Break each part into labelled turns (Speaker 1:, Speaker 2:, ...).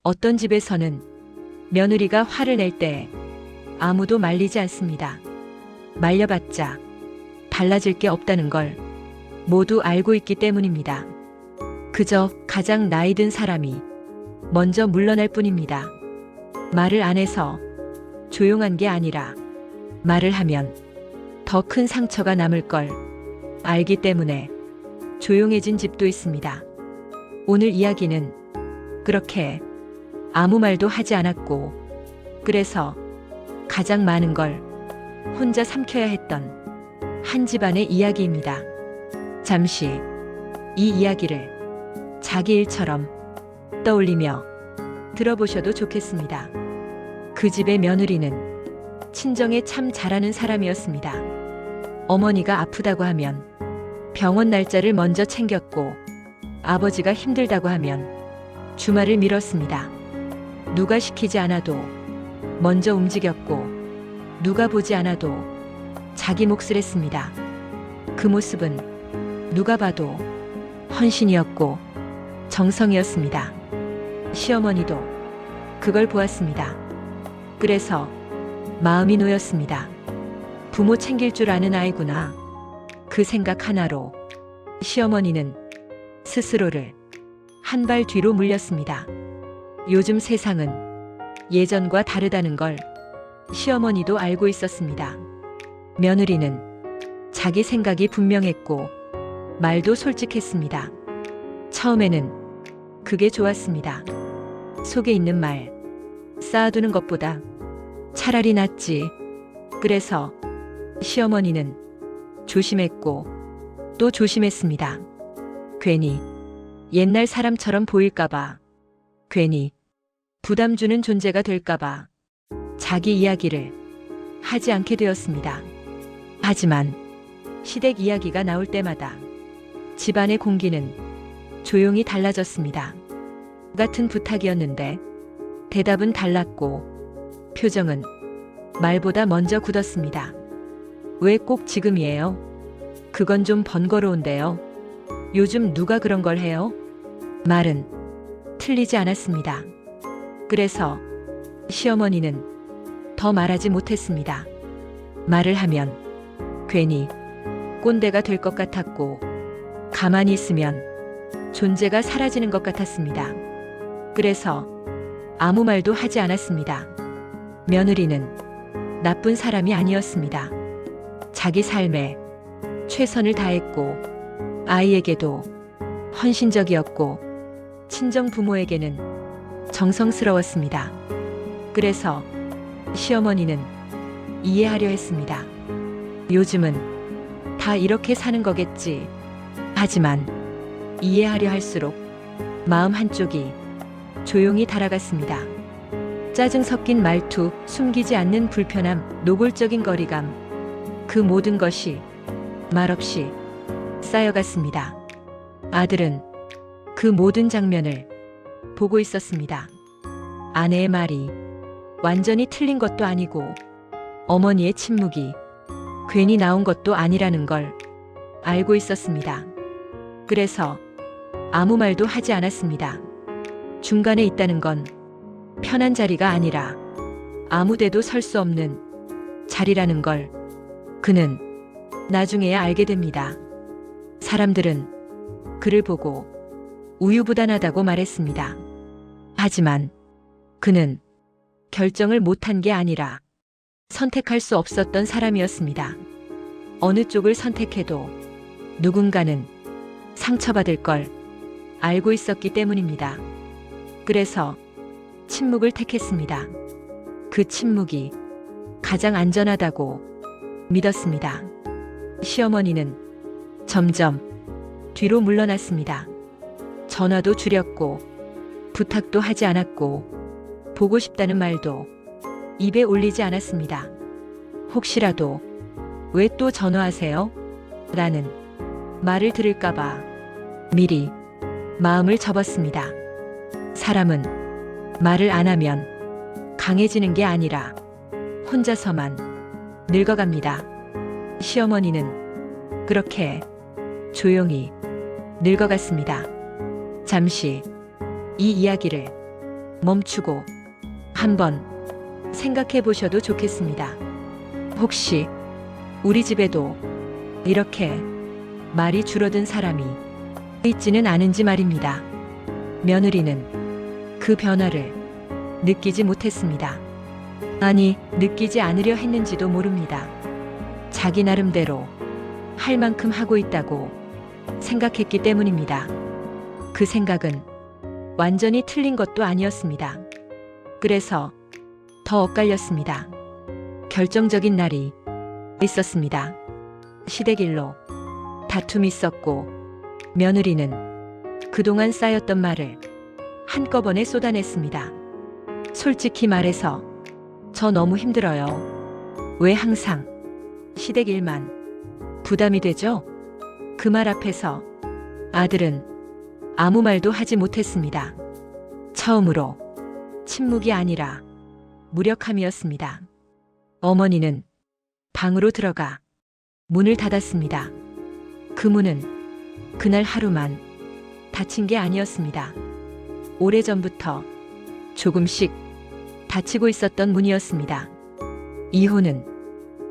Speaker 1: 어떤 집에서는 며느리가 화를 낼 때 아무도 말리지 않습니다. 말려봤자 달라질 게 없다는 걸 모두 알고 있기 때문입니다. 그저 가장 나이 든 사람이 먼저 물러날 뿐입니다. 말을 안 해서 조용한 게 아니라 말을 하면 더 큰 상처가 남을 걸 알기 때문에 조용해진 집도 있습니다. 오늘 이야기는 그렇게 아무 말도 하지 않았고 그래서 가장 많은 걸 혼자 삼켜야 했던 한 집안의 이야기입니다. 잠시 이 이야기를 자기 일처럼 떠올리며 들어보셔도 좋겠습니다. 그 집의 며느리는 친정에 참 잘하는 사람이었습니다. 어머니가 아프다고 하면 병원 날짜를 먼저 챙겼고 아버지가 힘들다고 하면 주말을 미뤘습니다. 누가 시키지 않아도 먼저 움직였고 누가 보지 않아도 자기 몫을 했습니다. 그 모습은 누가 봐도 헌신이었고 정성이었습니다. 시어머니도 그걸 보았습니다. 그래서 마음이 놓였습니다. 부모 챙길 줄 아는 아이구나. 그 생각 하나로 시어머니는 스스로를 한 발 뒤로 물렸습니다. 요즘 세상은 예전과 다르다는 걸 시어머니도 알고 있었습니다. 며느리는 자기 생각이 분명했고 말도 솔직했습니다. 처음에는 그게 좋았습니다. 속에 있는 말 쌓아두는 것보다 차라리 낫지. 그래서 시어머니는 조심했고 또 조심했습니다. 괜히 옛날 사람처럼 보일까봐, 괜히 부담 주는 존재가 될까봐 자기 이야기를 하지 않게 되었습니다. 하지만 시댁 이야기가 나올 때마다 집안의 공기는 조용히 달라졌습니다. 같은 부탁이었는데 대답은 달랐고 표정은 말보다 먼저 굳었습니다. 왜 꼭 지금이에요? 그건 좀 번거로운데요. 요즘 누가 그런 걸 해요? 말은 틀리지 않았습니다. 그래서 시어머니는 더 말하지 못했습니다. 말을 하면 괜히 꼰대가 될 것 같았고 가만히 있으면 존재가 사라지는 것 같았습니다. 그래서 아무 말도 하지 않았습니다. 며느리는 나쁜 사람이 아니었습니다. 자기 삶에 최선을 다했고 아이에게도 헌신적이었고 친정 부모에게는 정성스러웠습니다. 그래서 시어머니는 이해하려 했습니다. 요즘은 다 이렇게 사는 거겠지. 하지만 이해하려 할수록 마음 한쪽이 조용히 달아갔습니다. 짜증 섞인 말투, 숨기지 않는 불편함, 노골적인 거리감, 그 모든 것이 말없이 쌓여갔습니다. 아들은 그 모든 장면을 보고 있었습니다. 아내의 말이 완전히 틀린 것도 아니고 어머니의 침묵이 괜히 나온 것도 아니라는 걸 알고 있었습니다. 그래서 아무 말도 하지 않았습니다. 중간에 있다는 건 편한 자리가 아니라 아무 데도 설 수 없는 자리라는 걸 그는 나중에야 알게 됩니다. 사람들은 그를 보고 우유부단하다고 말했습니다. 하지만 그는 결정을 못한 게 아니라 선택할 수 없었던 사람이었습니다. 어느 쪽을 선택해도 누군가는 상처받을 걸 알고 있었기 때문입니다. 그래서 침묵을 택했습니다. 그 침묵이 가장 안전하다고 믿었습니다. 시어머니는 점점 뒤로 물러났습니다. 전화도 줄였고 부탁도 하지 않았고 보고 싶다는 말도 입에 올리지 않았습니다. 혹시라도 왜 또 전화하세요? 라는 말을 들을까봐 미리 마음을 접었습니다. 사람은 말을 안 하면 강해지는 게 아니라 혼자서만 늙어갑니다. 시어머니는 그렇게 조용히 늙어갔습니다. 잠시 이 이야기를 멈추고 한번 생각해 보셔도 좋겠습니다. 혹시 우리 집에도 이렇게 말이 줄어든 사람이 있지는 않은지 말입니다. 며느리는 그 변화를 느끼지 못했습니다. 아니, 느끼지 않으려 했는지도 모릅니다. 자기 나름대로 할 만큼 하고 있다고 생각했기 때문입니다. 그 생각은 완전히 틀린 것도 아니었습니다. 그래서 더 엇갈렸습니다. 결정적인 날이 있었습니다. 시댁일로 다툼이 있었고 며느리는 그동안 쌓였던 말을 한꺼번에 쏟아냈습니다. 솔직히 말해서 저 너무 힘들어요. 왜 항상 시댁 일만 부담이 되죠? 그 말 앞에서 아들은 아무 말도 하지 못했습니다. 처음으로 침묵이 아니라 무력함이었습니다. 어머니는 방으로 들어가 문을 닫았습니다. 그 문은 그날 하루만 닫힌 게 아니었습니다. 오래전부터 조금씩 닫히고 있었던 문이었습니다. 이혼은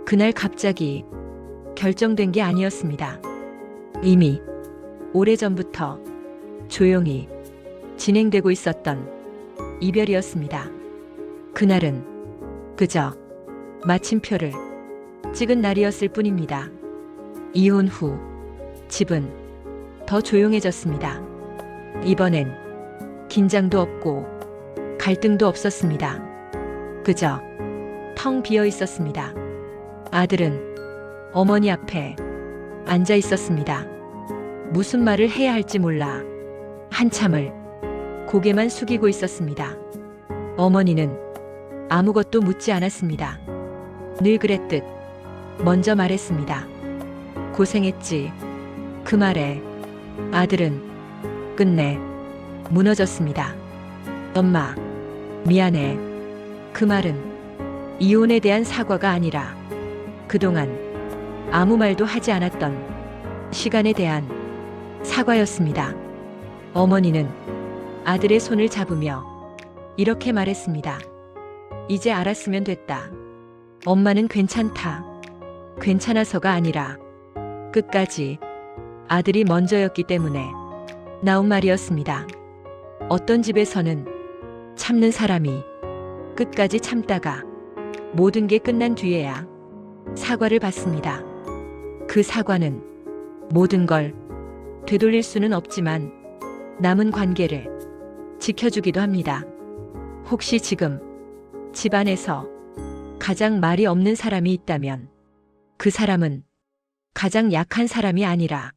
Speaker 1: 그날 갑자기 결정된 게 아니었습니다. 이미 오래전부터 조용히 진행되고 있었던 이별이었습니다. 그날은 그저 마침표를 찍은 날이었을 뿐입니다. 이혼 후 집은 더 조용해졌습니다. 이번엔 긴장도 없고 갈등도 없었습니다. 그저 텅 비어 있었습니다. 아들은 어머니 앞에 앉아 있었습니다. 무슨 말을 해야 할지 몰라 한참을 고개만 숙이고 있었습니다. 어머니는 아무것도 묻지 않았습니다. 늘 그랬듯 먼저 말했습니다. 고생했지. 그 말에 아들은 끝내 무너졌습니다. 엄마, 미안해. 그 말은 이혼에 대한 사과가 아니라 그동안 아무 말도 하지 않았던 시간에 대한 사과였습니다. 어머니는 아들의 손을 잡으며 이렇게 말했습니다. 이제 알았으면 됐다. 엄마는 괜찮다. 괜찮아서가 아니라 끝까지 아들이 먼저였기 때문에 나온 말이었습니다. 어떤 집에서는 참는 사람이 끝까지 참다가 모든 게 끝난 뒤에야 사과를 받습니다. 그 사과는 모든 걸 되돌릴 수는 없지만 남은 관계를 지켜주기도 합니다. 혹시 지금 집안에서 가장 말이 없는 사람이 있다면 그 사람은 가장 약한 사람이 아니라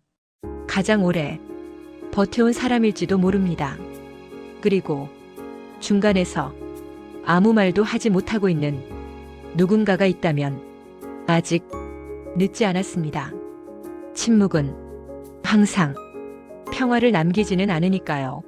Speaker 1: 가장 오래 버텨온 사람일지도 모릅니다. 그리고 중간에서 아무 말도 하지 못하고 있는 누군가가 있다면 아직 늦지 않았습니다. 침묵은 항상 평화를 남기지는 않으니까요.